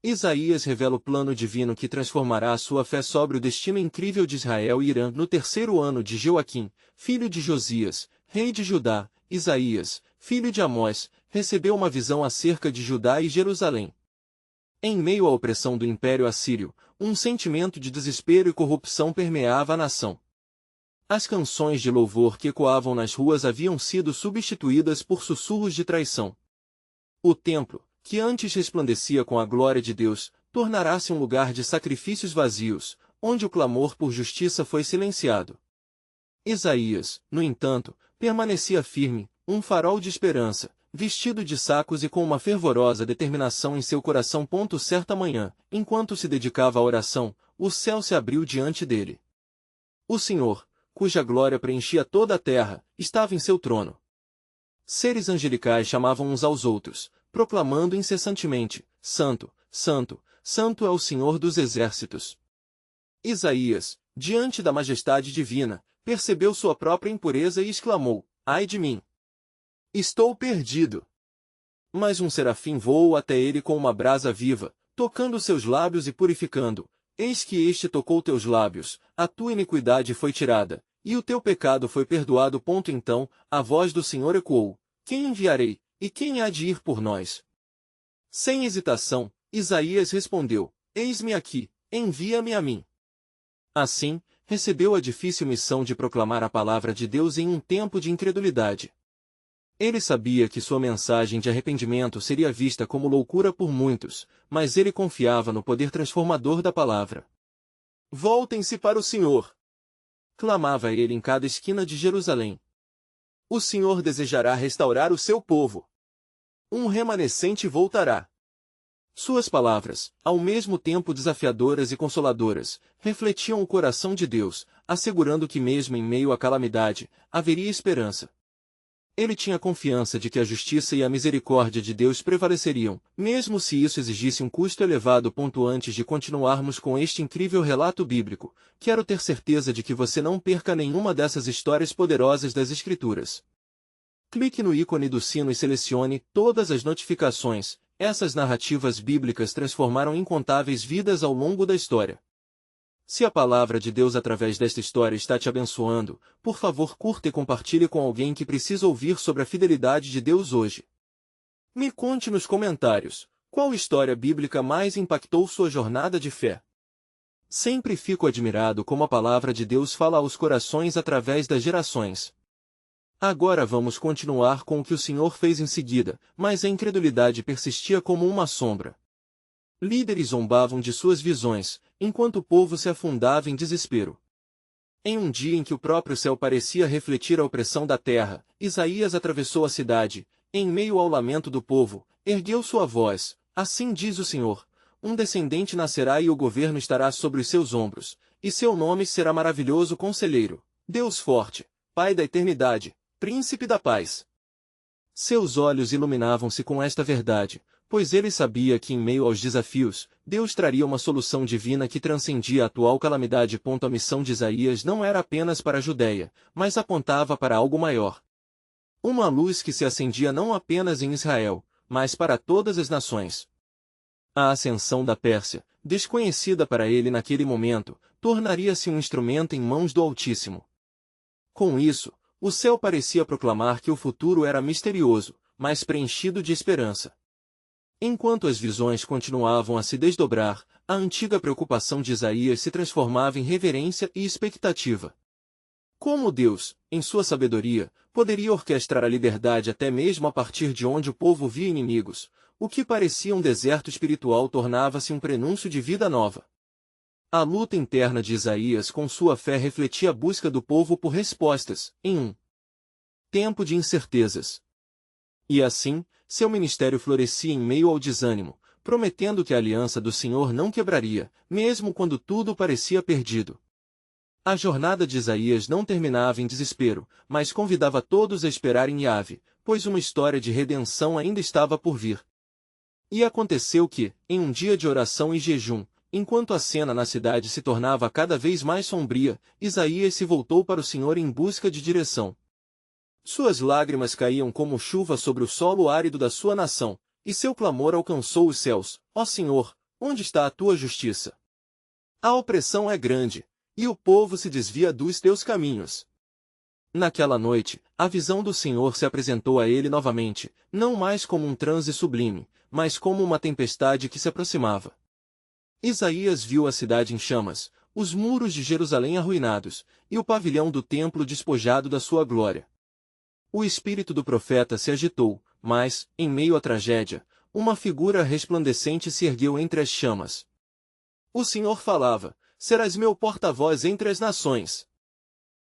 Isaías revela o plano divino que transformará a sua fé sobre o destino incrível de Israel e Irã no terceiro ano de Joaquim, filho de Josias, rei de Judá. Isaías, filho de Amós, recebeu uma visão acerca de Judá e Jerusalém. Em meio à opressão do Império Assírio, um sentimento de desespero e corrupção permeava a nação. As canções de louvor que ecoavam nas ruas haviam sido substituídas por sussurros de traição. O templo, que antes resplandecia com a glória de Deus, tornará-se um lugar de sacrifícios vazios, onde o clamor por justiça foi silenciado. Isaías, no entanto, permanecia firme, um farol de esperança, vestido de sacos e com uma fervorosa determinação em seu coração. Certa manhã, enquanto se dedicava à oração, o céu se abriu diante dele. O Senhor, cuja glória preenchia toda a terra, estava em seu trono. Seres angelicais chamavam uns aos outros, proclamando incessantemente: Santo, Santo, Santo é o Senhor dos exércitos. Isaías, diante da majestade divina, percebeu sua própria impureza e exclamou: Ai de mim! Estou perdido! Mas um serafim voou até ele com uma brasa viva, tocando seus lábios e purificando. Eis que este tocou teus lábios, a tua iniquidade foi tirada, e o teu pecado foi perdoado. Então, a voz do Senhor ecoou: Quem enviarei, e quem há de ir por nós? Sem hesitação, Isaías respondeu: Eis-me aqui, envia-me a mim. Assim, recebeu a difícil missão de proclamar a palavra de Deus em um tempo de incredulidade. Ele sabia que sua mensagem de arrependimento seria vista como loucura por muitos, mas ele confiava no poder transformador da palavra. Voltem-se para o Senhor! Clamava ele em cada esquina de Jerusalém. O Senhor desejará restaurar o seu povo. Um remanescente voltará. Suas palavras, ao mesmo tempo desafiadoras e consoladoras, refletiam o coração de Deus, assegurando que mesmo em meio à calamidade, haveria esperança. Ele tinha confiança de que a justiça e a misericórdia de Deus prevaleceriam, mesmo se isso exigisse um custo elevado. Antes de continuarmos com este incrível relato bíblico, quero ter certeza de que você não perca nenhuma dessas histórias poderosas das Escrituras. Clique no ícone do sino e selecione todas as notificações. Essas narrativas bíblicas transformaram incontáveis vidas ao longo da história. Se a palavra de Deus através desta história está te abençoando, por favor curta e compartilhe com alguém que precisa ouvir sobre a fidelidade de Deus hoje. Me conte nos comentários, qual história bíblica mais impactou sua jornada de fé? Sempre fico admirado como a palavra de Deus fala aos corações através das gerações. Agora vamos continuar com o que o Senhor fez em seguida, mas a incredulidade persistia como uma sombra. Líderes zombavam de suas visões, enquanto o povo se afundava em desespero. Em um dia em que o próprio céu parecia refletir a opressão da terra, Isaías atravessou a cidade. Em meio ao lamento do povo, ergueu sua voz: Assim diz o Senhor, um descendente nascerá e o governo estará sobre os seus ombros, e seu nome será Maravilhoso Conselheiro, Deus Forte, Pai da Eternidade, Príncipe da Paz. Seus olhos iluminavam-se com esta verdade, pois ele sabia que em meio aos desafios, Deus traria uma solução divina que transcendia a atual calamidade. A missão de Isaías não era apenas para a Judéia, mas apontava para algo maior. Uma luz que se acendia não apenas em Israel, mas para todas as nações. A ascensão da Pérsia, desconhecida para ele naquele momento, tornaria-se um instrumento em mãos do Altíssimo. Com isso, o céu parecia proclamar que o futuro era misterioso, mas preenchido de esperança. Enquanto as visões continuavam a se desdobrar, a antiga preocupação de Isaías se transformava em reverência e expectativa. Como Deus, em sua sabedoria, poderia orquestrar a liberdade até mesmo a partir de onde o povo via inimigos? O que parecia um deserto espiritual tornava-se um prenúncio de vida nova. A luta interna de Isaías com sua fé refletia a busca do povo por respostas, em um tempo de incertezas. E assim, seu ministério florescia em meio ao desânimo, prometendo que a aliança do Senhor não quebraria, mesmo quando tudo parecia perdido. A jornada de Isaías não terminava em desespero, mas convidava todos a esperar em Yahvé, pois uma história de redenção ainda estava por vir. E aconteceu que, em um dia de oração e jejum, enquanto a cena na cidade se tornava cada vez mais sombria, Isaías se voltou para o Senhor em busca de direção. Suas lágrimas caíam como chuva sobre o solo árido da sua nação, e seu clamor alcançou os céus: Ó Senhor, onde está a tua justiça? A opressão é grande, e o povo se desvia dos teus caminhos. Naquela noite, a visão do Senhor se apresentou a ele novamente, não mais como um transe sublime, mas como uma tempestade que se aproximava. Isaías viu a cidade em chamas, os muros de Jerusalém arruinados, e o pavilhão do templo despojado da sua glória. O espírito do profeta se agitou, mas, em meio à tragédia, uma figura resplandecente se ergueu entre as chamas. O Senhor falava: serás meu porta-voz entre as nações.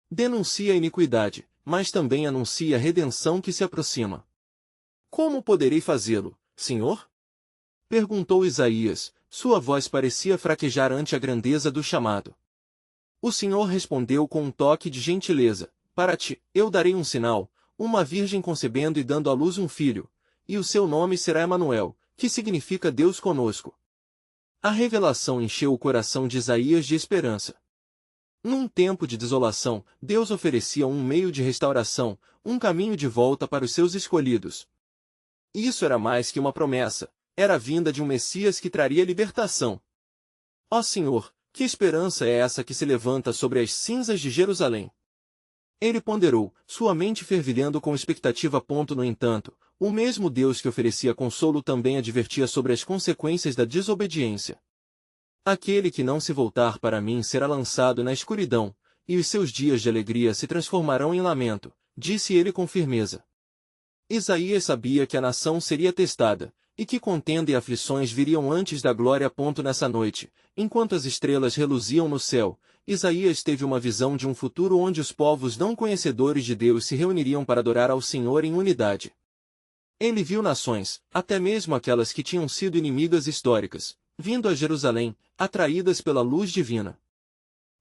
Denuncia a iniquidade, mas também anuncia a redenção que se aproxima. Como poderei fazê-lo, Senhor? Perguntou Isaías, sua voz parecia fraquejar ante a grandeza do chamado. O Senhor respondeu com um toque de gentileza: para ti, eu darei um sinal, uma virgem concebendo e dando à luz um filho, e o seu nome será Emanuel, que significa Deus conosco. A revelação encheu o coração de Isaías de esperança. Num tempo de desolação, Deus oferecia um meio de restauração, um caminho de volta para os seus escolhidos. Isso era mais que uma promessa, era a vinda de um Messias que traria libertação. Ó Senhor, que esperança é essa que se levanta sobre as cinzas de Jerusalém? Ele ponderou, sua mente fervilhando com expectativa. No entanto, o mesmo Deus que oferecia consolo também advertia sobre as consequências da desobediência. Aquele que não se voltar para mim será lançado na escuridão, e os seus dias de alegria se transformarão em lamento, disse ele com firmeza. Isaías sabia que a nação seria testada, e que contenda e aflições viriam antes da glória. Nessa noite, enquanto as estrelas reluziam no céu, Isaías teve uma visão de um futuro onde os povos não conhecedores de Deus se reuniriam para adorar ao Senhor em unidade. Ele viu nações, até mesmo aquelas que tinham sido inimigas históricas, vindo a Jerusalém, atraídas pela luz divina.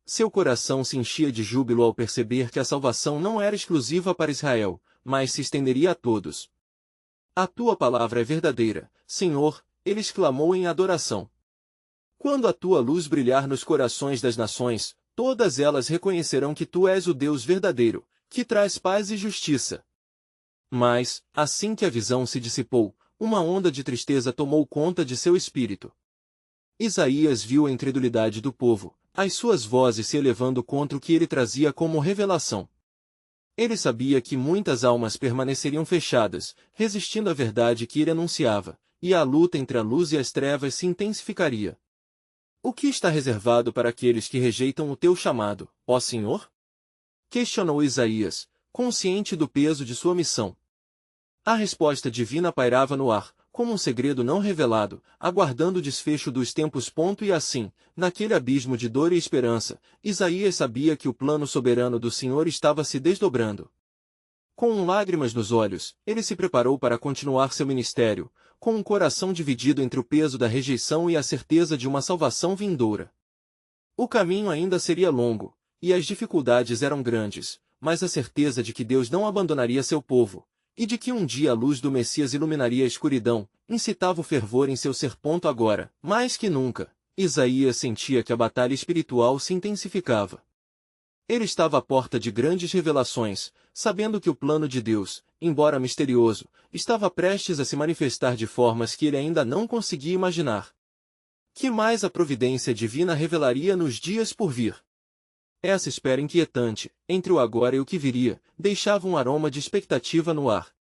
Seu coração se enchia de júbilo ao perceber que a salvação não era exclusiva para Israel, mas se estenderia a todos. A tua palavra é verdadeira, Senhor, ele exclamou em adoração. Quando a tua luz brilhar nos corações das nações, todas elas reconhecerão que tu és o Deus verdadeiro, que traz paz e justiça. Mas, assim que a visão se dissipou, uma onda de tristeza tomou conta de seu espírito. Isaías viu a incredulidade do povo, as suas vozes se elevando contra o que ele trazia como revelação. Ele sabia que muitas almas permaneceriam fechadas, resistindo à verdade que ele anunciava, e a luta entre a luz e as trevas se intensificaria. O que está reservado para aqueles que rejeitam o teu chamado, ó Senhor? Questionou Isaías, consciente do peso de sua missão. A resposta divina pairava no ar, como um segredo não revelado, aguardando o desfecho dos tempos. E assim, naquele abismo de dor e esperança, Isaías sabia que o plano soberano do Senhor estava se desdobrando. Com lágrimas nos olhos, ele se preparou para continuar seu ministério, com um coração dividido entre o peso da rejeição e a certeza de uma salvação vindoura. O caminho ainda seria longo, e as dificuldades eram grandes, mas a certeza de que Deus não abandonaria seu povo, e de que um dia a luz do Messias iluminaria a escuridão, incitava o fervor em seu ser. Agora, mais que nunca, Isaías sentia que a batalha espiritual se intensificava. Ele estava à porta de grandes revelações, sabendo que o plano de Deus, embora misterioso, estava prestes a se manifestar de formas que ele ainda não conseguia imaginar. Que mais a providência divina revelaria nos dias por vir? Essa espera inquietante, entre o agora e o que viria, deixava um aroma de expectativa no ar.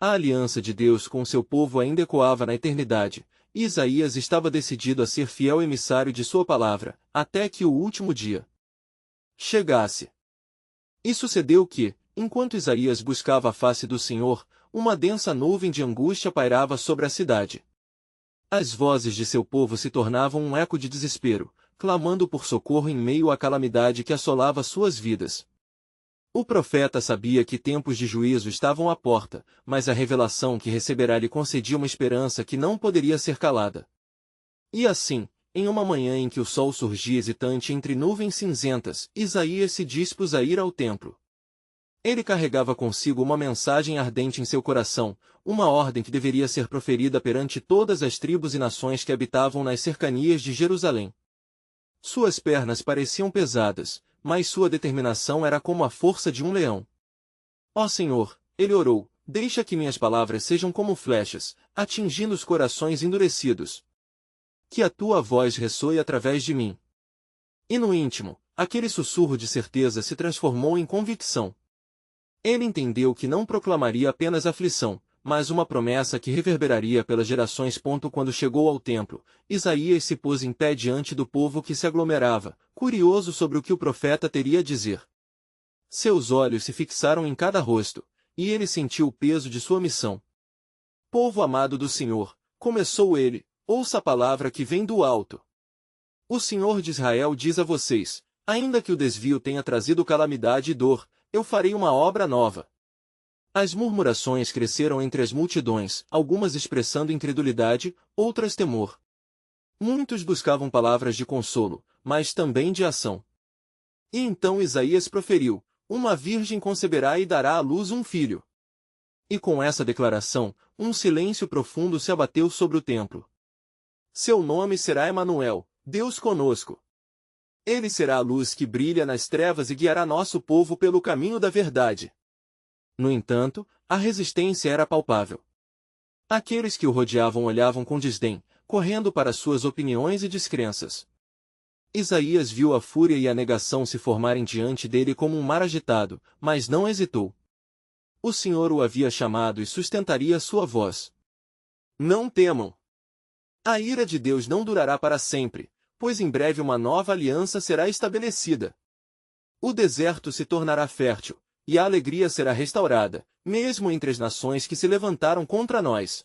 A aliança de Deus com seu povo ainda ecoava na eternidade, e Isaías estava decidido a ser fiel emissário de sua palavra, até que o último dia chegasse. E sucedeu que, enquanto Isaías buscava a face do Senhor, uma densa nuvem de angústia pairava sobre a cidade. As vozes de seu povo se tornavam um eco de desespero, clamando por socorro em meio à calamidade que assolava suas vidas. O profeta sabia que tempos de juízo estavam à porta, mas a revelação que receberá lhe concedia uma esperança que não poderia ser calada. E assim, em uma manhã em que o sol surgia hesitante entre nuvens cinzentas, Isaías se dispôs a ir ao templo. Ele carregava consigo uma mensagem ardente em seu coração, uma ordem que deveria ser proferida perante todas as tribos e nações que habitavam nas cercanias de Jerusalém. Suas pernas pareciam pesadas, mas sua determinação era como a força de um leão. Ó Senhor, ele orou, deixa que minhas palavras sejam como flechas, atingindo os corações endurecidos. Que a tua voz ressoe através de mim. E no íntimo, aquele sussurro de certeza se transformou em convicção. Ele entendeu que não proclamaria apenas aflição, mas uma promessa que reverberaria pelas gerações. Quando chegou ao templo, Isaías se pôs em pé diante do povo que se aglomerava, curioso sobre o que o profeta teria a dizer. Seus olhos se fixaram em cada rosto, e ele sentiu o peso de sua missão. Povo amado do Senhor, começou ele, ouça a palavra que vem do alto. O Senhor de Israel diz a vocês, ainda que o desvio tenha trazido calamidade e dor, eu farei uma obra nova. As murmurações cresceram entre as multidões, algumas expressando incredulidade, outras temor. Muitos buscavam palavras de consolo, mas também de ação. E então Isaías proferiu, uma virgem conceberá e dará à luz um filho. E com essa declaração, um silêncio profundo se abateu sobre o templo. Seu nome será Emanuel, Deus conosco. Ele será a luz que brilha nas trevas e guiará nosso povo pelo caminho da verdade. No entanto, a resistência era palpável. Aqueles que o rodeavam olhavam com desdém, correndo para suas opiniões e descrenças. Isaías viu a fúria e a negação se formarem diante dele como um mar agitado, mas não hesitou. O Senhor o havia chamado e sustentaria sua voz. Não temam. A ira de Deus não durará para sempre, pois em breve uma nova aliança será estabelecida. O deserto se tornará fértil, e a alegria será restaurada, mesmo entre as nações que se levantaram contra nós.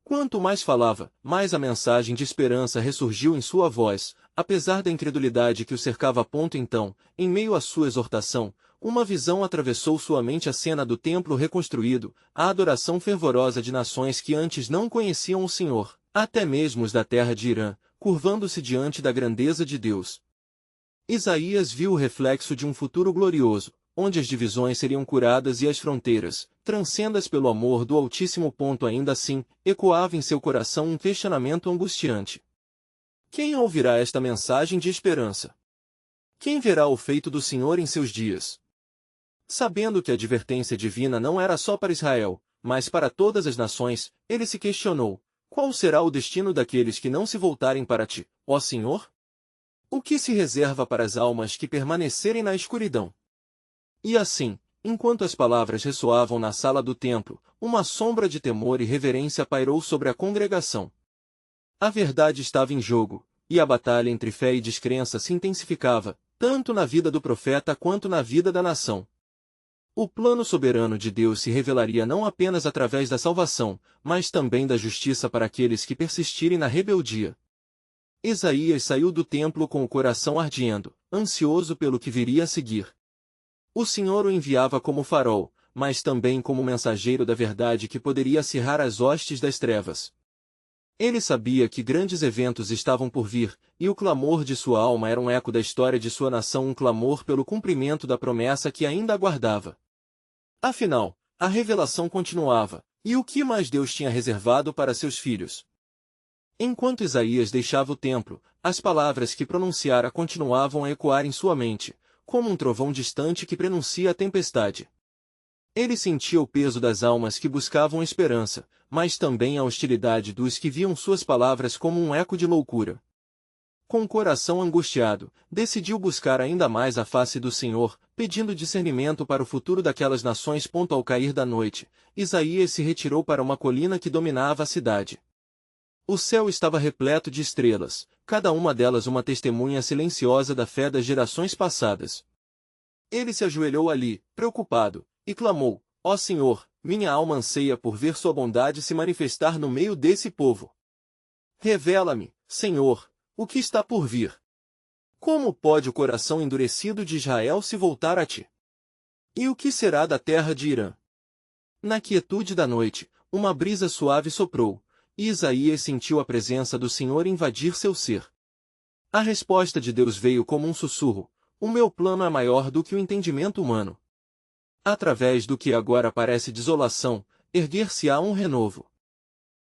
Quanto mais falava, mais a mensagem de esperança ressurgiu em sua voz, apesar da incredulidade que o cercava. Então, em meio à sua exortação, uma visão atravessou sua mente, a cena do templo reconstruído, a adoração fervorosa de nações que antes não conheciam o Senhor, até mesmo os da terra de Irã, curvando-se diante da grandeza de Deus. Isaías viu o reflexo de um futuro glorioso, onde as divisões seriam curadas e as fronteiras, transcendas pelo amor do Altíssimo. Ainda assim, ecoava em seu coração um questionamento angustiante. Quem ouvirá esta mensagem de esperança? Quem verá o feito do Senhor em seus dias? Sabendo que a advertência divina não era só para Israel, mas para todas as nações, ele se questionou, qual será o destino daqueles que não se voltarem para ti, ó Senhor? O que se reserva para as almas que permanecerem na escuridão? E assim, enquanto as palavras ressoavam na sala do templo, uma sombra de temor e reverência pairou sobre a congregação. A verdade estava em jogo, e a batalha entre fé e descrença se intensificava, tanto na vida do profeta quanto na vida da nação. O plano soberano de Deus se revelaria não apenas através da salvação, mas também da justiça para aqueles que persistirem na rebeldia. Isaías saiu do templo com o coração ardendo, ansioso pelo que viria a seguir. O Senhor o enviava como farol, mas também como mensageiro da verdade que poderia acirrar as hostes das trevas. Ele sabia que grandes eventos estavam por vir, e o clamor de sua alma era um eco da história de sua nação, um clamor pelo cumprimento da promessa que ainda aguardava. Afinal, a revelação continuava, e o que mais Deus tinha reservado para seus filhos? Enquanto Isaías deixava o templo, as palavras que pronunciara continuavam a ecoar em sua mente, como um trovão distante que prenuncia a tempestade. Ele sentia o peso das almas que buscavam esperança, mas também a hostilidade dos que viam suas palavras como um eco de loucura. Com o coração angustiado, decidiu buscar ainda mais a face do Senhor, pedindo discernimento para o futuro daquelas nações. Ao cair da noite, Isaías se retirou para uma colina que dominava a cidade. O céu estava repleto de estrelas, cada uma delas uma testemunha silenciosa da fé das gerações passadas. Ele se ajoelhou ali, preocupado, e clamou, ó Senhor, minha alma anseia por ver sua bondade se manifestar no meio desse povo. Revela-me, Senhor, o que está por vir. Como pode o coração endurecido de Israel se voltar a ti? E o que será da terra de Irã? Na quietude da noite, uma brisa suave soprou, e Isaías sentiu a presença do Senhor invadir seu ser. A resposta de Deus veio como um sussurro, o meu plano é maior do que o entendimento humano. Através do que agora parece desolação, erguer-se-á um renovo.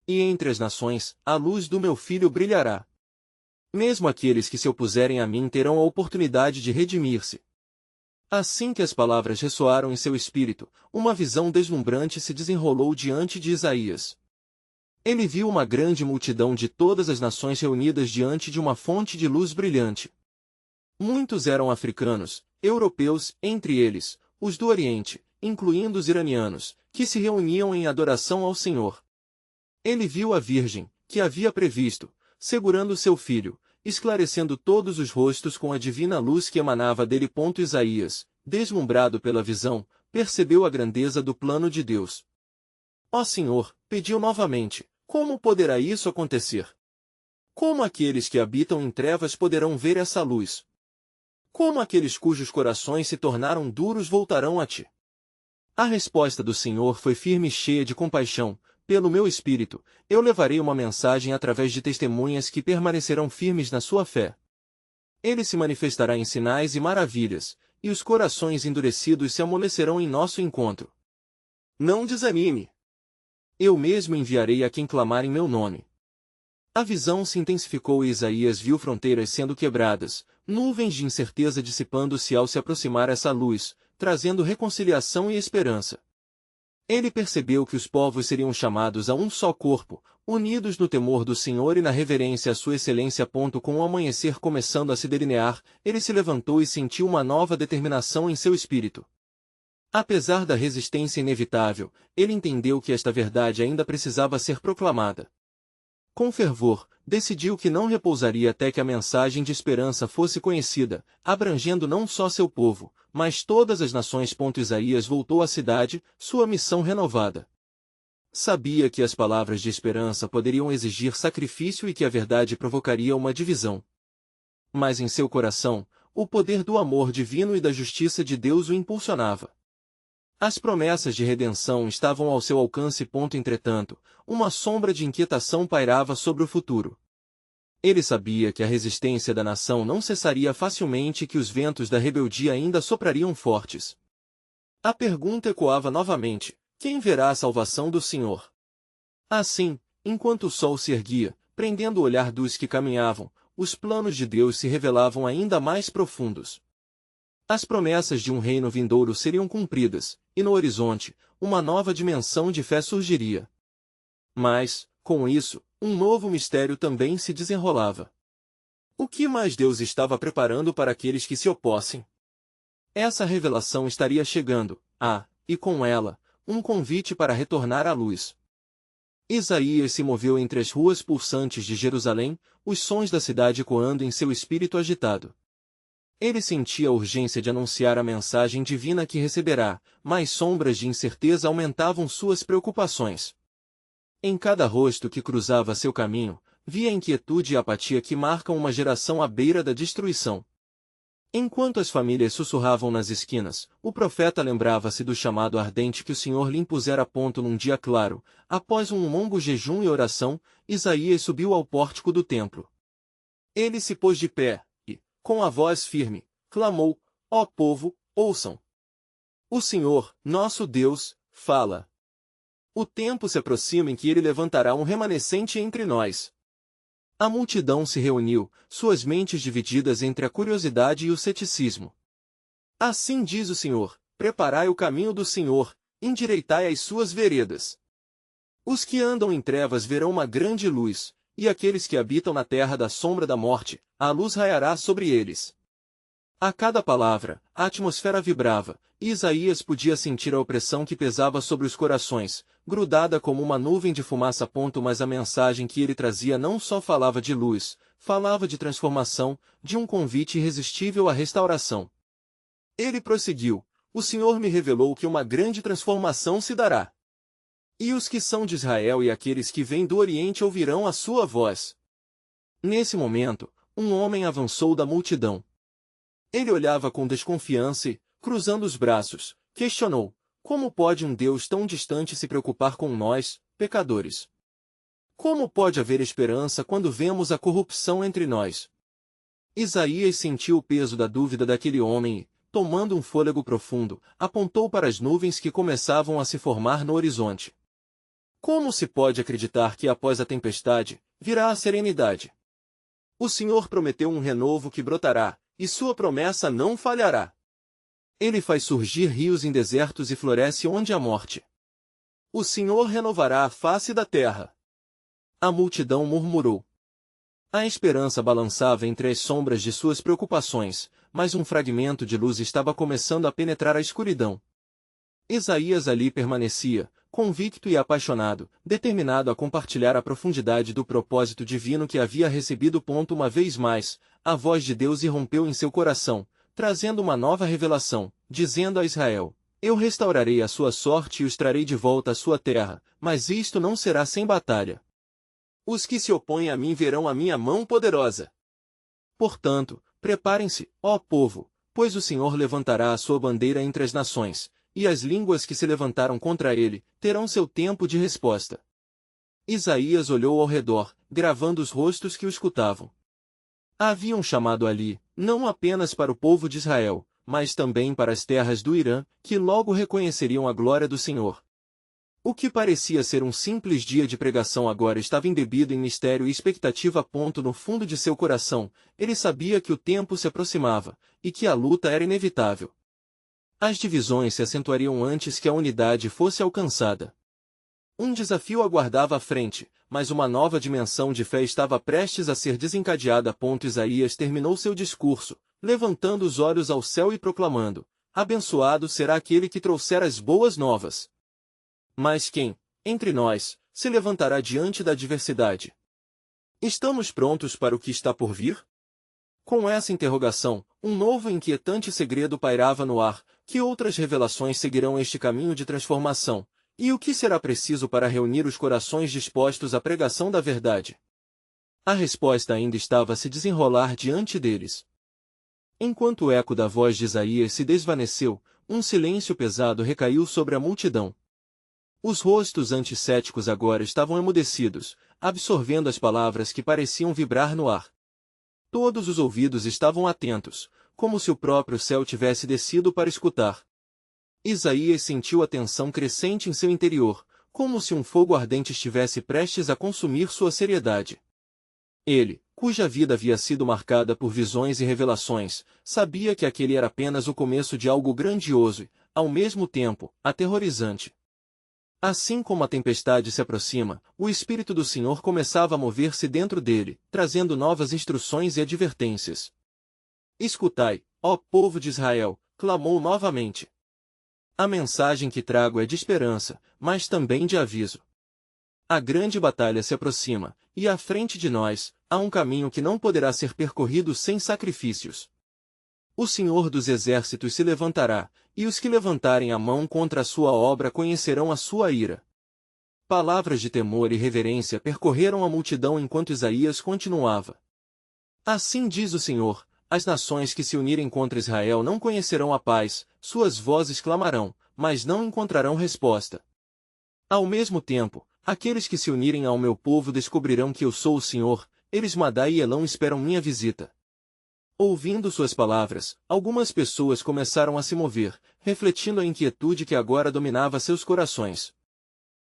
E entre as nações, a luz do meu filho brilhará. Mesmo aqueles que se opuserem a mim terão a oportunidade de redimir-se. Assim que as palavras ressoaram em seu espírito, uma visão deslumbrante se desenrolou diante de Isaías. Ele viu uma grande multidão de todas as nações reunidas diante de uma fonte de luz brilhante. Muitos eram africanos, europeus, entre eles, os do Oriente, incluindo os iranianos, que se reuniam em adoração ao Senhor. Ele viu a Virgem, que havia previsto, segurando seu filho, esclarecendo todos os rostos com a divina luz que emanava dele. Isaías, deslumbrado pela visão, percebeu a grandeza do plano de Deus. Ó Senhor, pediu novamente, como poderá isso acontecer? Como aqueles que habitam em trevas poderão ver essa luz? Como aqueles cujos corações se tornaram duros voltarão a ti? A resposta do Senhor foi firme e cheia de compaixão. Pelo meu espírito, eu levarei uma mensagem através de testemunhas que permanecerão firmes na sua fé. Ele se manifestará em sinais e maravilhas, e os corações endurecidos se amolecerão em nosso encontro. Não desanime. Eu mesmo enviarei a quem clamar em meu nome. A visão se intensificou e Isaías viu fronteiras sendo quebradas, nuvens de incerteza dissipando-se ao se aproximar essa luz, trazendo reconciliação e esperança. Ele percebeu que os povos seriam chamados a um só corpo, unidos no temor do Senhor e na reverência à sua excelência. Com o amanhecer começando a se delinear, ele se levantou e sentiu uma nova determinação em seu espírito. Apesar da resistência inevitável, ele entendeu que esta verdade ainda precisava ser proclamada. Com fervor, decidiu que não repousaria até que a mensagem de esperança fosse conhecida, abrangendo não só seu povo, mas todas as nações. Isaías voltou à cidade, sua missão renovada. Sabia que as palavras de esperança poderiam exigir sacrifício e que a verdade provocaria uma divisão. Mas em seu coração, o poder do amor divino e da justiça de Deus o impulsionava. As promessas de redenção estavam ao seu alcance. Entretanto, uma sombra de inquietação pairava sobre o futuro. Ele sabia que a resistência da nação não cessaria facilmente e que os ventos da rebeldia ainda soprariam fortes. A pergunta ecoava novamente: quem verá a salvação do Senhor? Assim, enquanto o sol se erguia, prendendo o olhar dos que caminhavam, os planos de Deus se revelavam ainda mais profundos. As promessas de um reino vindouro seriam cumpridas, e no horizonte, uma nova dimensão de fé surgiria. Mas, com isso, um novo mistério também se desenrolava. O que mais Deus estava preparando para aqueles que se opossem? Essa revelação estaria chegando, e com ela, um convite para retornar à luz. Isaías se moveu entre as ruas pulsantes de Jerusalém, os sons da cidade ecoando em seu espírito agitado. Ele sentia a urgência de anunciar a mensagem divina que receberá, mas sombras de incerteza aumentavam suas preocupações. Em cada rosto que cruzava seu caminho, via a inquietude e apatia que marcam uma geração à beira da destruição. Enquanto as famílias sussurravam nas esquinas, o profeta lembrava-se do chamado ardente que o Senhor lhe impusera. Num dia claro, após um longo jejum e oração, Isaías subiu ao pórtico do templo. Ele se pôs de pé, com a voz firme, clamou: ó povo, ouçam! O Senhor, nosso Deus, fala. O tempo se aproxima em que ele levantará um remanescente entre nós. A multidão se reuniu, suas mentes divididas entre a curiosidade e o ceticismo. Assim diz o Senhor: preparai o caminho do Senhor, endireitai as suas veredas. Os que andam em trevas verão uma grande luz, e aqueles que habitam na terra da sombra da morte, a luz raiará sobre eles. A cada palavra, a atmosfera vibrava, e Isaías podia sentir a opressão que pesava sobre os corações, grudada como uma nuvem de fumaça. Mas a mensagem que ele trazia não só falava de luz, falava de transformação, de um convite irresistível à restauração. Ele prosseguiu: o Senhor me revelou que uma grande transformação se dará. E os que são de Israel e aqueles que vêm do Oriente ouvirão a sua voz. Nesse momento, um homem avançou da multidão. Ele olhava com desconfiança e, cruzando os braços, questionou: como pode um Deus tão distante se preocupar com nós, pecadores? Como pode haver esperança quando vemos a corrupção entre nós? Isaías sentiu o peso da dúvida daquele homem e, tomando um fôlego profundo, apontou para as nuvens que começavam a se formar no horizonte. Como se pode acreditar que após a tempestade, virá a serenidade? O Senhor prometeu um renovo que brotará, e sua promessa não falhará. Ele faz surgir rios em desertos e floresce onde há morte. O Senhor renovará a face da terra. A multidão murmurou. A esperança balançava entre as sombras de suas preocupações, mas um fragmento de luz estava começando a penetrar a escuridão. Isaías ali permanecia, convicto e apaixonado, determinado a compartilhar a profundidade do propósito divino que havia recebido. Uma vez mais, a voz de Deus irrompeu em seu coração, trazendo uma nova revelação, dizendo a Israel: Eu restaurarei a sua sorte e os trarei de volta à sua terra, mas isto não será sem batalha. Os que se opõem a mim verão a minha mão poderosa. Portanto, preparem-se, ó povo, pois o Senhor levantará a sua bandeira entre as nações, e as línguas que se levantaram contra ele terão seu tempo de resposta. Isaías olhou ao redor, gravando os rostos que o escutavam. Havia um chamado ali, não apenas para o povo de Israel, mas também para as terras do Irã, que logo reconheceriam a glória do Senhor. O que parecia ser um simples dia de pregação agora estava embebido em mistério e expectativa. No fundo de seu coração, ele sabia que o tempo se aproximava, e que a luta era inevitável. As divisões se acentuariam antes que a unidade fosse alcançada. Um desafio aguardava à frente, mas uma nova dimensão de fé estava prestes a ser desencadeada. Isaías terminou seu discurso, levantando os olhos ao céu e proclamando: Abençoado será aquele que trouxer as boas novas. Mas quem, entre nós, se levantará diante da adversidade? Estamos prontos para o que está por vir? Com essa interrogação, um novo e inquietante segredo pairava no ar: que outras revelações seguirão este caminho de transformação? E o que será preciso para reunir os corações dispostos à pregação da verdade? A resposta ainda estava a se desenrolar diante deles. Enquanto o eco da voz de Isaías se desvaneceu, um silêncio pesado recaiu sobre a multidão. Os rostos anticéticos agora estavam emudecidos, absorvendo as palavras que pareciam vibrar no ar. Todos os ouvidos estavam atentos, como se o próprio céu tivesse descido para escutar. Isaías sentiu a tensão crescente em seu interior, como se um fogo ardente estivesse prestes a consumir sua seriedade. Ele, cuja vida havia sido marcada por visões e revelações, sabia que aquele era apenas o começo de algo grandioso e, ao mesmo tempo, aterrorizante. Assim como a tempestade se aproxima, o Espírito do Senhor começava a mover-se dentro dele, trazendo novas instruções e advertências. Escutai, ó povo de Israel, clamou novamente. A mensagem que trago é de esperança, mas também de aviso. A grande batalha se aproxima, e à frente de nós, há um caminho que não poderá ser percorrido sem sacrifícios. O Senhor dos Exércitos se levantará, e os que levantarem a mão contra a sua obra conhecerão a sua ira. Palavras de temor e reverência percorreram a multidão enquanto Isaías continuava. Assim diz o Senhor: as nações que se unirem contra Israel não conhecerão a paz, suas vozes clamarão, mas não encontrarão resposta. Ao mesmo tempo, aqueles que se unirem ao meu povo descobrirão que eu sou o Senhor, eles Madai e Elão esperam minha visita. Ouvindo suas palavras, algumas pessoas começaram a se mover, refletindo a inquietude que agora dominava seus corações.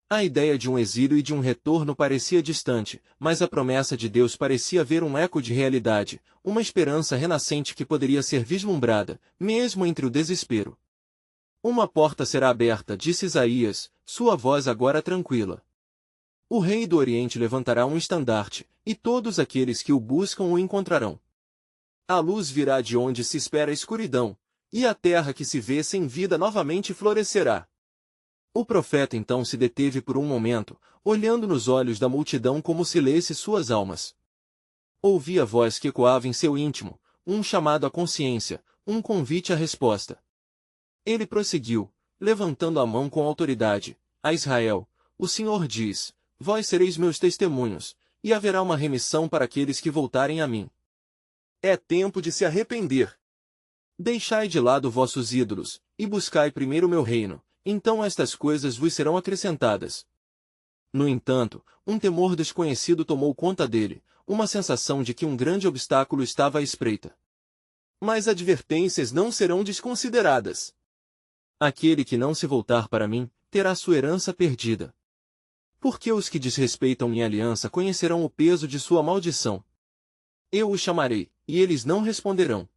A ideia de um exílio e de um retorno parecia distante, mas a promessa de Deus parecia haver um eco de realidade, uma esperança renascente que poderia ser vislumbrada, mesmo entre o desespero. Uma porta será aberta, disse Isaías, sua voz agora tranquila. O rei do Oriente levantará um estandarte, e todos aqueles que o buscam o encontrarão. A luz virá de onde se espera a escuridão, e a terra que se vê sem vida novamente florescerá. O profeta então se deteve por um momento, olhando nos olhos da multidão como se lesse suas almas. Ouvi a voz que ecoava em seu íntimo, um chamado à consciência, um convite à resposta. Ele prosseguiu, levantando a mão com autoridade: a Israel, o Senhor diz: vós sereis meus testemunhos, e haverá uma remissão para aqueles que voltarem a mim. É tempo de se arrepender. Deixai de lado vossos ídolos, e buscai primeiro o meu reino, então estas coisas vos serão acrescentadas. No entanto, um temor desconhecido tomou conta dele, uma sensação de que um grande obstáculo estava à espreita. Mas advertências não serão desconsideradas. Aquele que não se voltar para mim, terá sua herança perdida. Porque os que desrespeitam minha aliança conhecerão o peso de sua maldição. Eu os chamarei, e eles não responderão.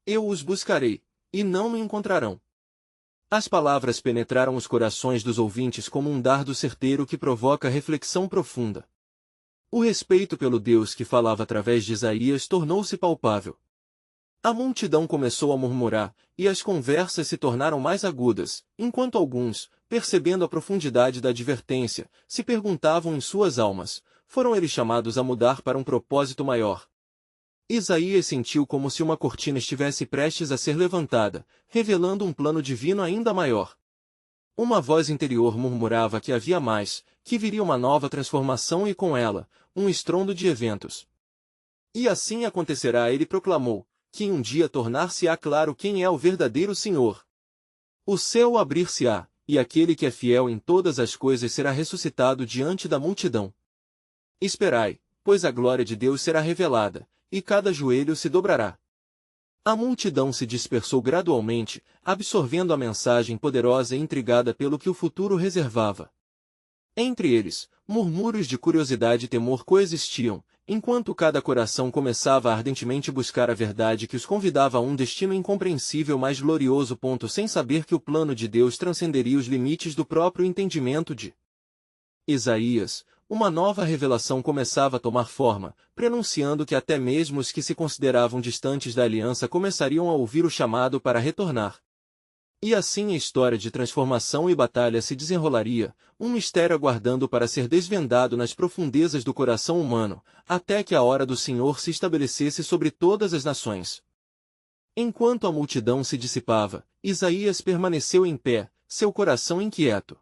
Eu os buscarei, e não me encontrarão. As palavras penetraram os corações dos ouvintes como um dardo certeiro que provoca reflexão profunda. O respeito pelo Deus que falava através de Isaías tornou-se palpável. A multidão começou a murmurar, e as conversas se tornaram mais agudas, enquanto alguns, percebendo a profundidade da advertência, se perguntavam em suas almas: foram eles chamados a mudar para um propósito maior? Isaías sentiu como se uma cortina estivesse prestes a ser levantada, revelando um plano divino ainda maior. Uma voz interior murmurava que havia mais, que viria uma nova transformação e com ela, um estrondo de eventos. E assim acontecerá, ele proclamou, que um dia tornar-se-á claro quem é o verdadeiro Senhor. O céu abrir-se-á, e aquele que é fiel em todas as coisas será ressuscitado diante da multidão. Esperai, pois a glória de Deus será revelada, e cada joelho se dobrará. A multidão se dispersou gradualmente, absorvendo a mensagem poderosa e intrigada pelo que o futuro reservava. Entre eles, murmúrios de curiosidade e temor coexistiam, enquanto cada coração começava a ardentemente buscar a verdade que os convidava a um destino incompreensível mais glorioso. Sem saber que o plano de Deus transcenderia os limites do próprio entendimento de Isaías, uma nova revelação começava a tomar forma, prenunciando que até mesmo os que se consideravam distantes da aliança começariam a ouvir o chamado para retornar. E assim a história de transformação e batalha se desenrolaria, um mistério aguardando para ser desvendado nas profundezas do coração humano, até que a hora do Senhor se estabelecesse sobre todas as nações. Enquanto a multidão se dissipava, Isaías permaneceu em pé, seu coração inquieto.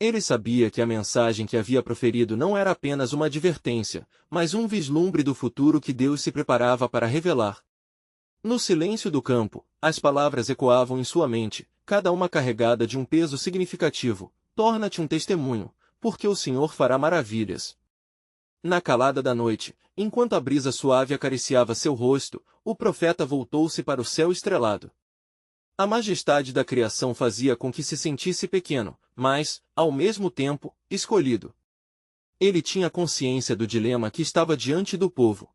Ele sabia que a mensagem que havia proferido não era apenas uma advertência, mas um vislumbre do futuro que Deus se preparava para revelar. No silêncio do campo, as palavras ecoavam em sua mente, cada uma carregada de um peso significativo: torna-te um testemunho, porque o Senhor fará maravilhas. Na calada da noite, enquanto a brisa suave acariciava seu rosto, o profeta voltou-se para o céu estrelado. A majestade da criação fazia com que se sentisse pequeno, mas, ao mesmo tempo, escolhido. Ele tinha consciência do dilema que estava diante do povo.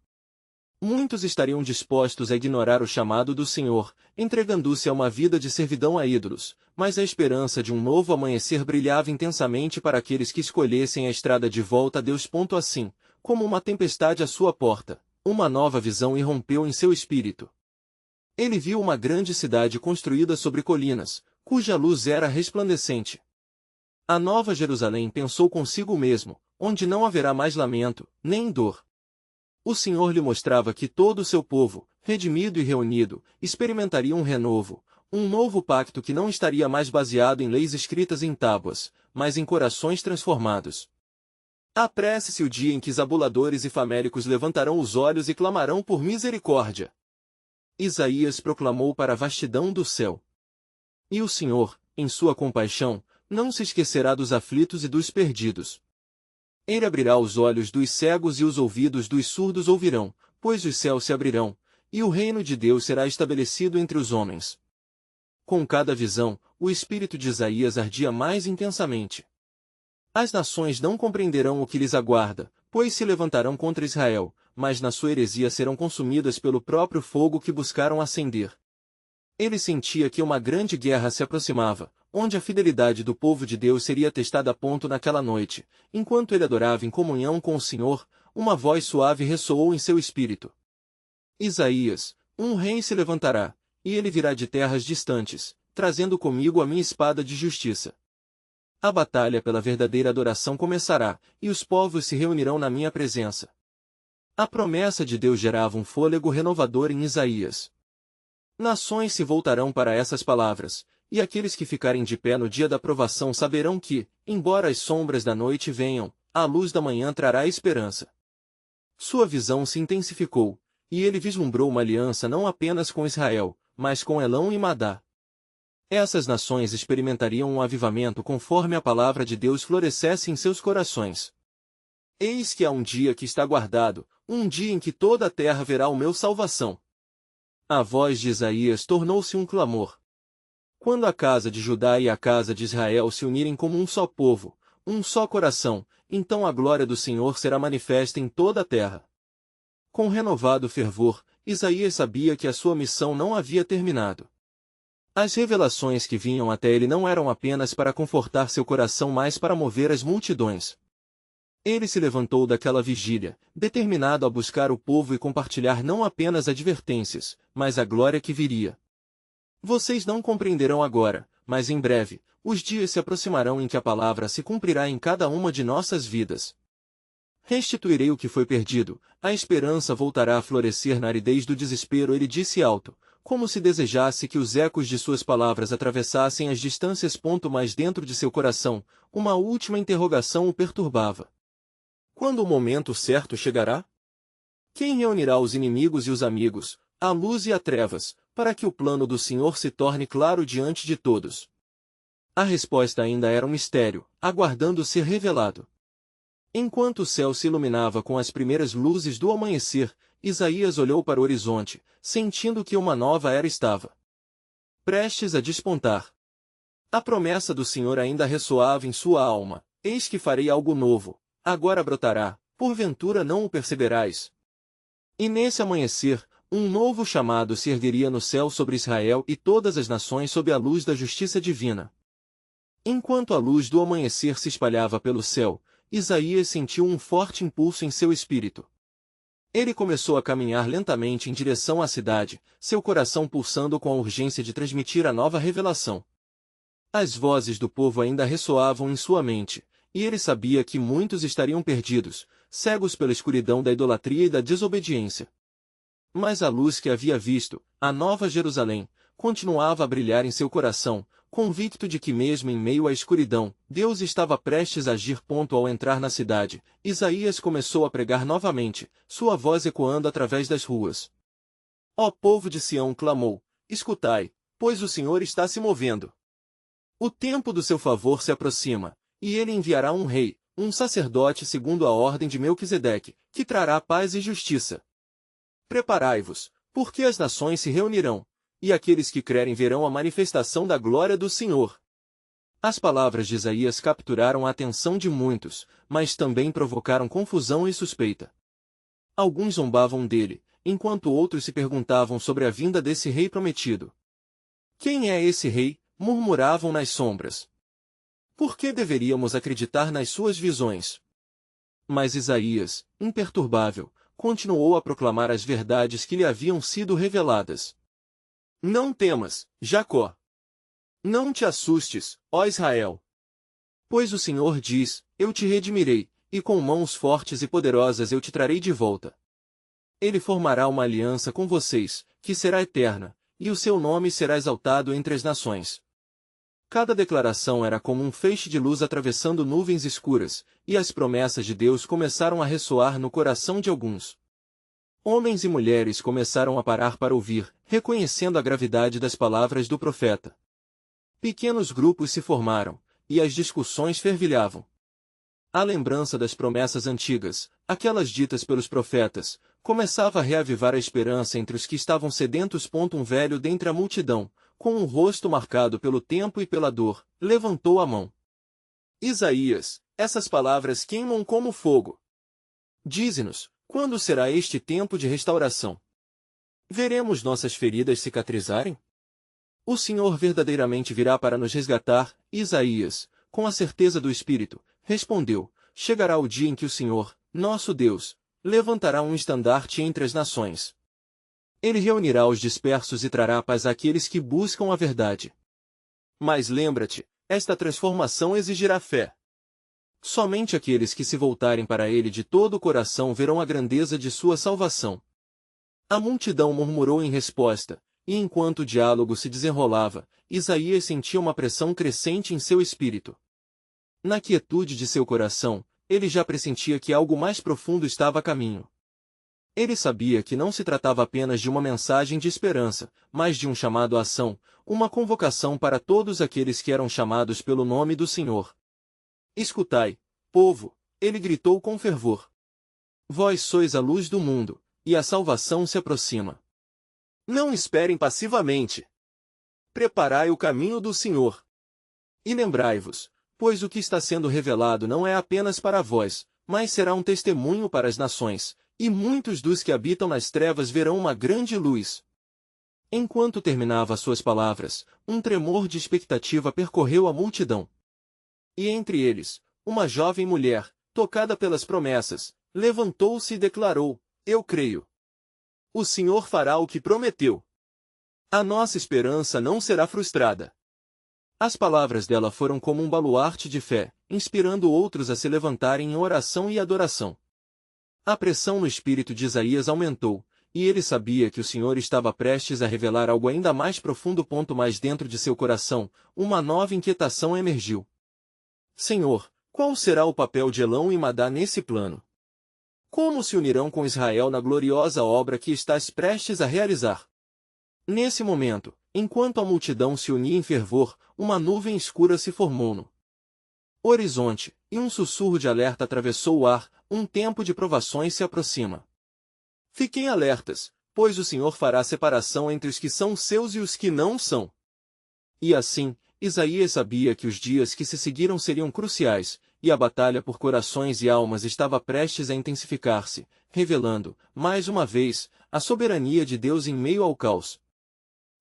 Muitos estariam dispostos a ignorar o chamado do Senhor, entregando-se a uma vida de servidão a ídolos, mas a esperança de um novo amanhecer brilhava intensamente para aqueles que escolhessem a estrada de volta a Deus. Assim, como uma tempestade à sua porta, uma nova visão irrompeu em seu espírito. Ele viu uma grande cidade construída sobre colinas, cuja luz era resplandecente. A Nova Jerusalém, pensou consigo mesmo, onde não haverá mais lamento, nem dor. O Senhor lhe mostrava que todo o seu povo, redimido e reunido, experimentaria um renovo, um novo pacto que não estaria mais baseado em leis escritas em tábuas, mas em corações transformados. Apresse-se o dia em que zabuladores e faméricos levantarão os olhos e clamarão por misericórdia. Isaías proclamou para a vastidão do céu. E o Senhor, em sua compaixão, não se esquecerá dos aflitos e dos perdidos. Ele abrirá os olhos dos cegos e os ouvidos dos surdos ouvirão, pois os céus se abrirão, e o reino de Deus será estabelecido entre os homens. Com cada visão, o espírito de Isaías ardia mais intensamente. As nações não compreenderão o que lhes aguarda, pois se levantarão contra Israel, mas na sua heresia serão consumidas pelo próprio fogo que buscaram acender. Ele sentia que uma grande guerra se aproximava, onde a fidelidade do povo de Deus seria testada. Naquela noite, enquanto ele adorava em comunhão com o Senhor, uma voz suave ressoou em seu espírito. Isaías, um rei se levantará, e ele virá de terras distantes, trazendo comigo a minha espada de justiça. A batalha pela verdadeira adoração começará, e os povos se reunirão na minha presença. A promessa de Deus gerava um fôlego renovador em Isaías. Nações se voltarão para essas palavras, e aqueles que ficarem de pé no dia da provação saberão que, embora as sombras da noite venham, a luz da manhã trará esperança. Sua visão se intensificou, e ele vislumbrou uma aliança não apenas com Israel, mas com Elão e Madá. Essas nações experimentariam um avivamento conforme a palavra de Deus florescesse em seus corações. Eis que há um dia que está guardado, um dia em que toda a terra verá o meu salvação. A voz de Isaías tornou-se um clamor. Quando a casa de Judá e a casa de Israel se unirem como um só povo, um só coração, então a glória do Senhor será manifesta em toda a terra. Com renovado fervor, Isaías sabia que a sua missão não havia terminado. As revelações que vinham até ele não eram apenas para confortar seu coração, mas para mover as multidões. Ele se levantou daquela vigília, determinado a buscar o povo e compartilhar não apenas advertências, mas a glória que viria. Vocês não compreenderão agora, mas em breve, os dias se aproximarão em que a palavra se cumprirá em cada uma de nossas vidas. Restituirei o que foi perdido, a esperança voltará a florescer na aridez do desespero, ele disse alto, como se desejasse que os ecos de suas palavras atravessassem as distâncias. Mas dentro de seu coração, uma última interrogação o perturbava. Quando o momento certo chegará? Quem reunirá os inimigos e os amigos, a luz e a trevas, para que o plano do Senhor se torne claro diante de todos? A resposta ainda era um mistério, aguardando ser revelado. Enquanto o céu se iluminava com as primeiras luzes do amanhecer, Isaías olhou para o horizonte, sentindo que uma nova era estava prestes a despontar. A promessa do Senhor ainda ressoava em sua alma: eis que farei algo novo, agora brotará, porventura não o perceberás. E nesse amanhecer, um novo chamado se ergueria no céu sobre Israel e todas as nações sob a luz da justiça divina. Enquanto a luz do amanhecer se espalhava pelo céu, Isaías sentiu um forte impulso em seu espírito. Ele começou a caminhar lentamente em direção à cidade, seu coração pulsando com a urgência de transmitir a nova revelação. As vozes do povo ainda ressoavam em sua mente, e ele sabia que muitos estariam perdidos, cegos pela escuridão da idolatria e da desobediência. Mas a luz que havia visto, a Nova Jerusalém, continuava a brilhar em seu coração, convicto de que mesmo em meio à escuridão, Deus estava prestes a agir. Ao entrar na cidade, Isaías começou a pregar novamente, sua voz ecoando através das ruas. Ó povo de Sião, clamou, escutai, pois o Senhor está se movendo. O tempo do seu favor se aproxima, e ele enviará um rei, um sacerdote segundo a ordem de Melquisedeque, que trará paz e justiça. Preparai-vos, porque as nações se reunirão, e aqueles que crerem verão a manifestação da glória do Senhor. As palavras de Isaías capturaram a atenção de muitos, mas também provocaram confusão e suspeita. Alguns zombavam dele, enquanto outros se perguntavam sobre a vinda desse rei prometido. Quem é esse rei? Murmuravam nas sombras. Por que deveríamos acreditar nas suas visões? Mas Isaías, imperturbável, continuou a proclamar as verdades que lhe haviam sido reveladas. Não temas, Jacó. Não te assustes, ó Israel. Pois o Senhor diz, eu te redimirei, e com mãos fortes e poderosas eu te trarei de volta. Ele formará uma aliança com vocês, que será eterna, e o seu nome será exaltado entre as nações. Cada declaração era como um feixe de luz atravessando nuvens escuras, e as promessas de Deus começaram a ressoar no coração de alguns. Homens e mulheres começaram a parar para ouvir, reconhecendo a gravidade das palavras do profeta. Pequenos grupos se formaram, e as discussões fervilhavam. A lembrança das promessas antigas, aquelas ditas pelos profetas, começava a reavivar a esperança entre os que estavam sedentos. Um velho dentre a multidão, com um rosto marcado pelo tempo e pela dor, levantou a mão. Isaías, essas palavras queimam como fogo. Dize-nos, quando será este tempo de restauração? Veremos nossas feridas cicatrizarem? O Senhor verdadeiramente virá para nos resgatar. Isaías, com a certeza do Espírito, respondeu, chegará o dia em que o Senhor, nosso Deus, levantará um estandarte entre as nações. Ele reunirá os dispersos e trará paz àqueles que buscam a verdade. Mas lembra-te, esta transformação exigirá fé. Somente aqueles que se voltarem para ele de todo o coração verão a grandeza de sua salvação. A multidão murmurou em resposta, e enquanto o diálogo se desenrolava, Isaías sentia uma pressão crescente em seu espírito. Na quietude de seu coração, ele já pressentia que algo mais profundo estava a caminho. Ele sabia que não se tratava apenas de uma mensagem de esperança, mas de um chamado à ação, uma convocação para todos aqueles que eram chamados pelo nome do Senhor. Escutai, povo, ele gritou com fervor. Vós sois a luz do mundo, e a salvação se aproxima. Não esperem passivamente. Preparai o caminho do Senhor. E lembrai-vos, pois o que está sendo revelado não é apenas para vós, mas será um testemunho para as nações, e muitos dos que habitam nas trevas verão uma grande luz. Enquanto terminava suas palavras, um tremor de expectativa percorreu a multidão. E entre eles, uma jovem mulher, tocada pelas promessas, levantou-se e declarou: Eu creio. O Senhor fará o que prometeu. A nossa esperança não será frustrada. As palavras dela foram como um baluarte de fé, inspirando outros a se levantarem em oração e adoração. A pressão no espírito de Isaías aumentou, e ele sabia que o Senhor estava prestes a revelar algo ainda mais profundo. Mais dentro de seu coração, uma nova inquietação emergiu. Senhor, qual será o papel de Elão e Madá nesse plano? Como se unirão com Israel na gloriosa obra que estás prestes a realizar? Nesse momento, enquanto a multidão se unia em fervor, uma nuvem escura se formou no horizonte, e um sussurro de alerta atravessou o ar: um tempo de provações se aproxima. Fiquem alertas, pois o Senhor fará separação entre os que são seus e os que não são. E assim, Isaías sabia que os dias que se seguiram seriam cruciais, e a batalha por corações e almas estava prestes a intensificar-se, revelando, mais uma vez, a soberania de Deus em meio ao caos.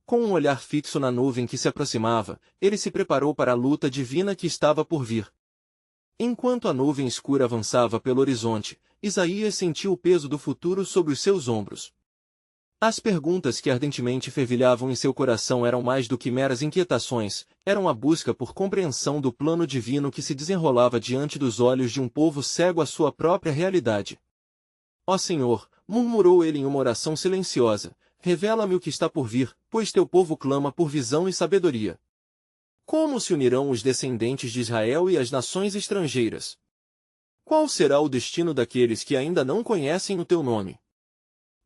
Com um olhar fixo na nuvem que se aproximava, ele se preparou para a luta divina que estava por vir. Enquanto a nuvem escura avançava pelo horizonte, Isaías sentiu o peso do futuro sobre os seus ombros. As perguntas que ardentemente fervilhavam em seu coração eram mais do que meras inquietações, eram a busca por compreensão do plano divino que se desenrolava diante dos olhos de um povo cego à sua própria realidade. Ó Senhor, murmurou ele em uma oração silenciosa, revela-me o que está por vir, pois teu povo clama por visão e sabedoria. Como se unirão os descendentes de Israel e as nações estrangeiras? Qual será o destino daqueles que ainda não conhecem o teu nome?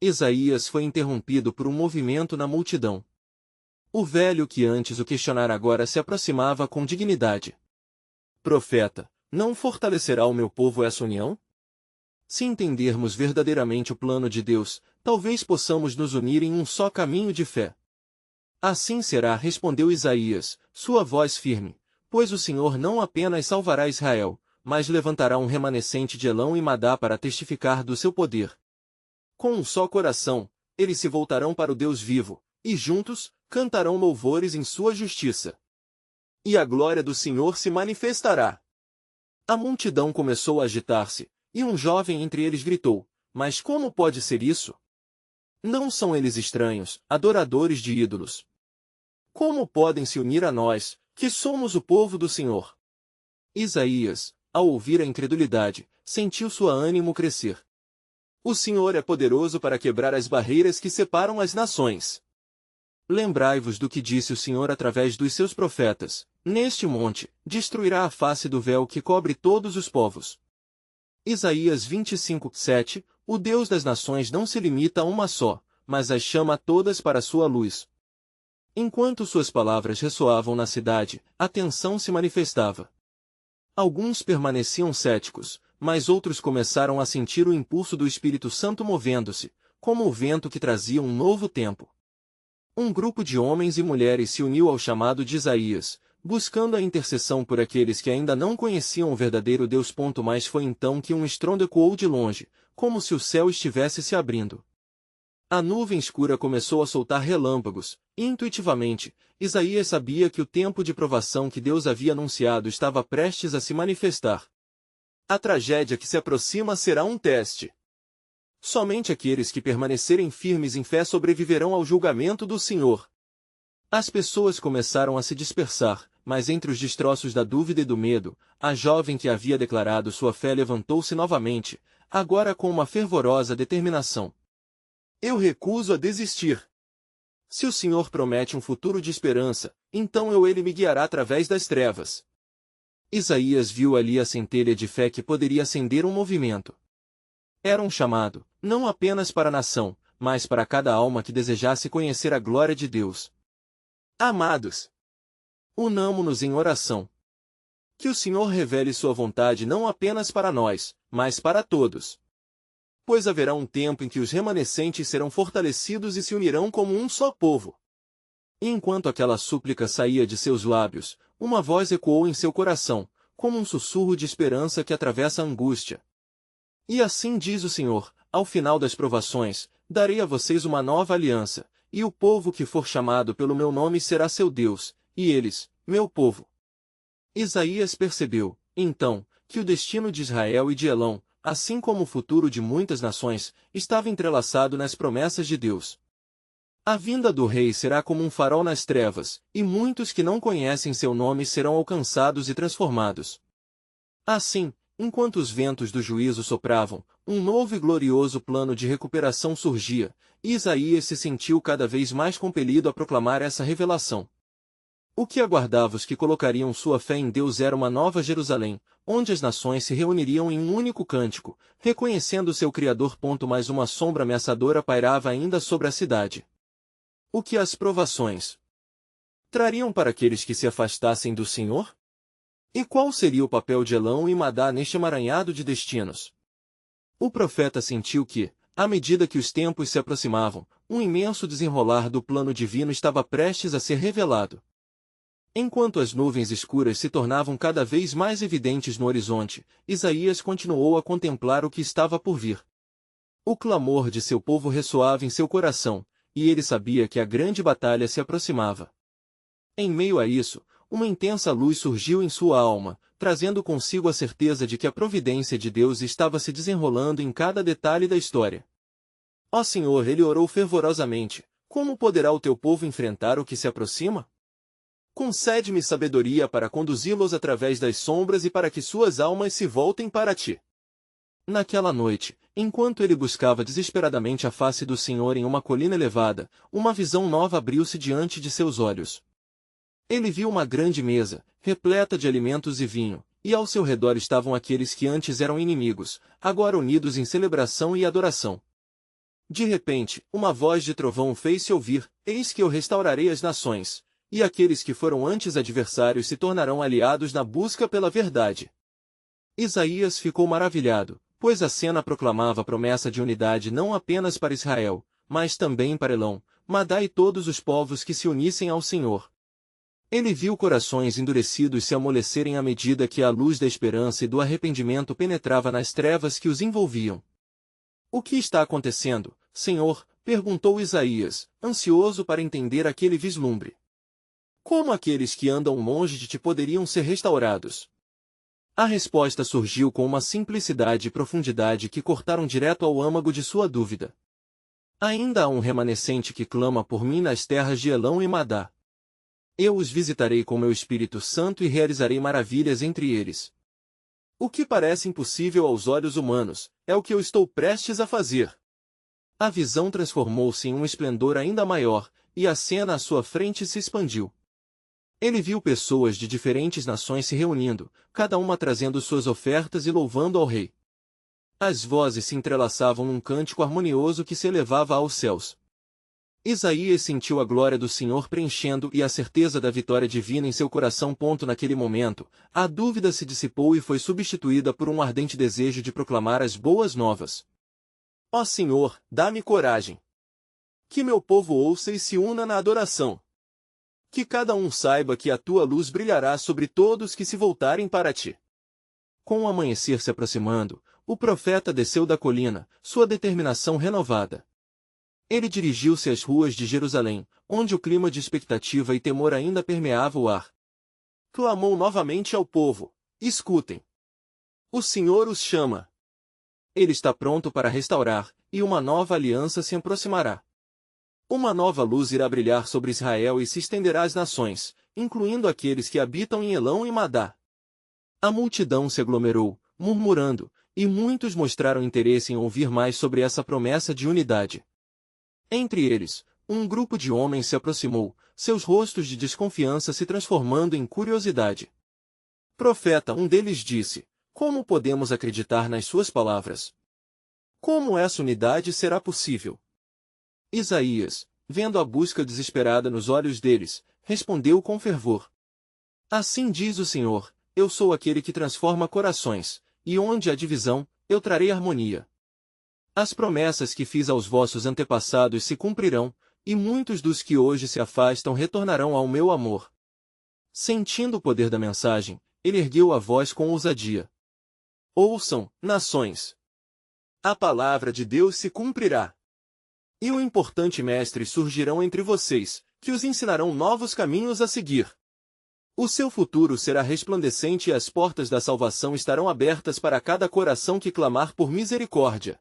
Isaías foi interrompido por um movimento na multidão. O velho que antes o questionara agora se aproximava com dignidade. Profeta, não fortalecerá o meu povo essa união? Se entendermos verdadeiramente o plano de Deus, talvez possamos nos unir em um só caminho de fé. Assim será, respondeu Isaías, sua voz firme, pois o Senhor não apenas salvará Israel, mas levantará um remanescente de Elão e Madá para testificar do seu poder. Com um só coração, eles se voltarão para o Deus vivo, e juntos, cantarão louvores em sua justiça. E a glória do Senhor se manifestará. A multidão começou a agitar-se, e um jovem entre eles gritou: Mas como pode ser isso? Não são eles estranhos, adoradores de ídolos? Como podem se unir a nós, que somos o povo do Senhor? Isaías, ao ouvir a incredulidade, sentiu seu ânimo crescer. O Senhor é poderoso para quebrar as barreiras que separam as nações. Lembrai-vos do que disse o Senhor através dos seus profetas: Neste monte, destruirá a face do véu que cobre todos os povos. Isaías 25:7. O Deus das nações não se limita a uma só, mas as chama a todas para sua luz. Enquanto suas palavras ressoavam na cidade, a tensão se manifestava. Alguns permaneciam céticos, mas outros começaram a sentir o impulso do Espírito Santo movendo-se, como o vento que trazia um novo tempo. Um grupo de homens e mulheres se uniu ao chamado de Isaías, buscando a intercessão por aqueles que ainda não conheciam o verdadeiro Deus. Mas foi então que um estrondo ecoou de longe, como se o céu estivesse se abrindo. A nuvem escura começou a soltar relâmpagos, e intuitivamente, Isaías sabia que o tempo de provação que Deus havia anunciado estava prestes a se manifestar. A tragédia que se aproxima será um teste. Somente aqueles que permanecerem firmes em fé sobreviverão ao julgamento do Senhor. As pessoas começaram a se dispersar, mas entre os destroços da dúvida e do medo, a jovem que havia declarado sua fé levantou-se novamente, agora com uma fervorosa determinação. Eu recuso a desistir. Se o Senhor promete um futuro de esperança, então ele me guiará através das trevas. Isaías viu ali a centelha de fé que poderia acender um movimento. Era um chamado, não apenas para a nação, mas para cada alma que desejasse conhecer a glória de Deus. Amados, unamo-nos em oração. Que o Senhor revele sua vontade não apenas para nós, mas para todos. Pois haverá um tempo em que os remanescentes serão fortalecidos e se unirão como um só povo. E enquanto aquela súplica saía de seus lábios, uma voz ecoou em seu coração, como um sussurro de esperança que atravessa a angústia. E assim diz o Senhor: ao final das provações, darei a vocês uma nova aliança, e o povo que for chamado pelo meu nome será seu Deus, e eles, meu povo. Isaías percebeu, então, que o destino de Israel e de Elão, assim como o futuro de muitas nações, estava entrelaçado nas promessas de Deus. A vinda do rei será como um farol nas trevas, e muitos que não conhecem seu nome serão alcançados e transformados. Assim, enquanto os ventos do juízo sopravam, um novo e glorioso plano de recuperação surgia, e Isaías se sentiu cada vez mais compelido a proclamar essa revelação. O que aguardava os que colocariam sua fé em Deus era uma nova Jerusalém, onde as nações se reuniriam em um único cântico, reconhecendo seu Criador. Mas uma sombra ameaçadora pairava ainda sobre a cidade. O que as provações trariam para aqueles que se afastassem do Senhor? E qual seria o papel de Elão e Madá neste emaranhado de destinos? O profeta sentiu que, à medida que os tempos se aproximavam, um imenso desenrolar do plano divino estava prestes a ser revelado. Enquanto as nuvens escuras se tornavam cada vez mais evidentes no horizonte, Isaías continuou a contemplar o que estava por vir. O clamor de seu povo ressoava em seu coração, e ele sabia que a grande batalha se aproximava. Em meio a isso, uma intensa luz surgiu em sua alma, trazendo consigo a certeza de que a providência de Deus estava se desenrolando em cada detalhe da história. Ó Senhor, ele orou fervorosamente, como poderá o teu povo enfrentar o que se aproxima? Concede-me sabedoria para conduzi-los através das sombras e para que suas almas se voltem para ti. Naquela noite, enquanto ele buscava desesperadamente a face do Senhor em uma colina elevada, uma visão nova abriu-se diante de seus olhos. Ele viu uma grande mesa, repleta de alimentos e vinho, e ao seu redor estavam aqueles que antes eram inimigos, agora unidos em celebração e adoração. De repente, uma voz de trovão fez-se ouvir: Eis que eu restaurarei as nações, e aqueles que foram antes adversários se tornarão aliados na busca pela verdade. Isaías ficou maravilhado, pois a cena proclamava a promessa de unidade não apenas para Israel, mas também para Elão, Madá e todos os povos que se unissem ao Senhor. Ele viu corações endurecidos se amolecerem à medida que a luz da esperança e do arrependimento penetrava nas trevas que os envolviam. O que está acontecendo, Senhor? Perguntou Isaías, ansioso para entender aquele vislumbre. Como aqueles que andam longe de ti poderiam ser restaurados? A resposta surgiu com uma simplicidade e profundidade que cortaram direto ao âmago de sua dúvida. Ainda há um remanescente que clama por mim nas terras de Elão e Madá. Eu os visitarei com meu Espírito Santo e realizarei maravilhas entre eles. O que parece impossível aos olhos humanos, é o que eu estou prestes a fazer. A visão transformou-se em um esplendor ainda maior, e a cena à sua frente se expandiu. Ele viu pessoas de diferentes nações se reunindo, cada uma trazendo suas ofertas e louvando ao rei. As vozes se entrelaçavam num cântico harmonioso que se elevava aos céus. Isaías sentiu a glória do Senhor preenchendo e a certeza da vitória divina em seu coração. Naquele momento, a dúvida se dissipou e foi substituída por um ardente desejo de proclamar as boas novas. Ó Senhor, dá-me coragem. Que meu povo ouça e se una na adoração. Que cada um saiba que a tua luz brilhará sobre todos que se voltarem para ti. Com o amanhecer se aproximando, o profeta desceu da colina, sua determinação renovada. Ele dirigiu-se às ruas de Jerusalém, onde o clima de expectativa e temor ainda permeava o ar. Clamou novamente ao povo: escutem! O Senhor os chama. Ele está pronto para restaurar, e uma nova aliança se aproximará. Uma nova luz irá brilhar sobre Israel e se estenderá às nações, incluindo aqueles que habitam em Elão e Madá. A multidão se aglomerou, murmurando, e muitos mostraram interesse em ouvir mais sobre essa promessa de unidade. Entre eles, um grupo de homens se aproximou, seus rostos de desconfiança se transformando em curiosidade. Profeta, um deles disse: como podemos acreditar nas suas palavras? Como essa unidade será possível? Isaías, vendo a busca desesperada nos olhos deles, respondeu com fervor: assim diz o Senhor, eu sou aquele que transforma corações, e onde há divisão, eu trarei harmonia. As promessas que fiz aos vossos antepassados se cumprirão, e muitos dos que hoje se afastam retornarão ao meu amor. Sentindo o poder da mensagem, ele ergueu a voz com ousadia. Ouçam, nações! A palavra de Deus se cumprirá. E um importante mestre surgirão entre vocês, que os ensinarão novos caminhos a seguir. O seu futuro será resplandecente e as portas da salvação estarão abertas para cada coração que clamar por misericórdia.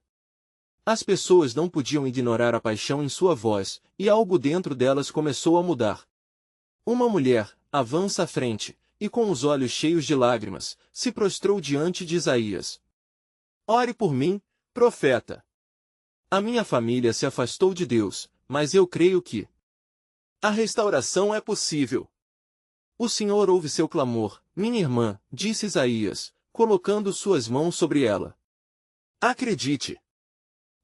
As pessoas não podiam ignorar a paixão em sua voz, e algo dentro delas começou a mudar. Uma mulher avança à frente, e com os olhos cheios de lágrimas, se prostrou diante de Isaías. Ore por mim, profeta. A minha família se afastou de Deus, mas eu creio que a restauração é possível. O Senhor ouve seu clamor, minha irmã, disse Isaías, colocando suas mãos sobre ela. Acredite.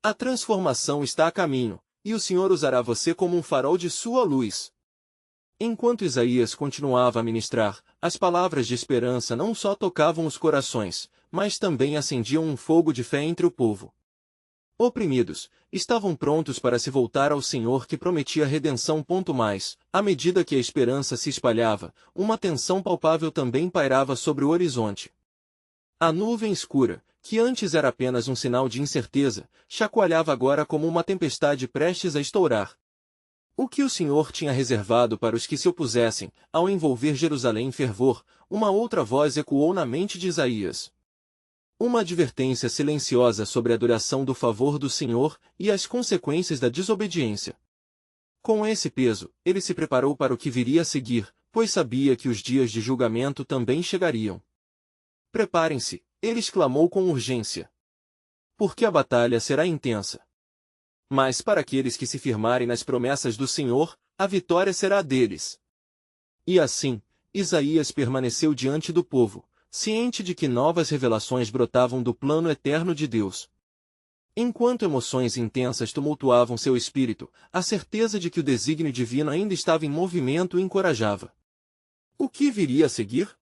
A transformação está a caminho, e o Senhor usará você como um farol de sua luz. Enquanto Isaías continuava a ministrar, as palavras de esperança não só tocavam os corações, mas também acendiam um fogo de fé entre o povo. Oprimidos, estavam prontos para se voltar ao Senhor que prometia redenção. Mais, à medida que a esperança se espalhava, uma tensão palpável também pairava sobre o horizonte. A nuvem escura, que antes era apenas um sinal de incerteza, chacoalhava agora como uma tempestade prestes a estourar. O que o Senhor tinha reservado para os que se opusessem, ao envolver Jerusalém em fervor, uma outra voz ecoou na mente de Isaías. Uma advertência silenciosa sobre a duração do favor do Senhor e as consequências da desobediência. Com esse peso, ele se preparou para o que viria a seguir, pois sabia que os dias de julgamento também chegariam. Preparem-se, ele exclamou com urgência. Porque a batalha será intensa. Mas para aqueles que se firmarem nas promessas do Senhor, a vitória será deles. E assim, Isaías permaneceu diante do povo, ciente de que novas revelações brotavam do plano eterno de Deus. Enquanto emoções intensas tumultuavam seu espírito, a certeza de que o desígnio divino ainda estava em movimento o encorajava. O que viria a seguir?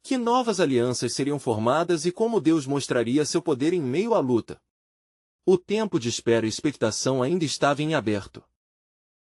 Que novas alianças seriam formadas e como Deus mostraria seu poder em meio à luta? O tempo de espera e expectação ainda estava em aberto.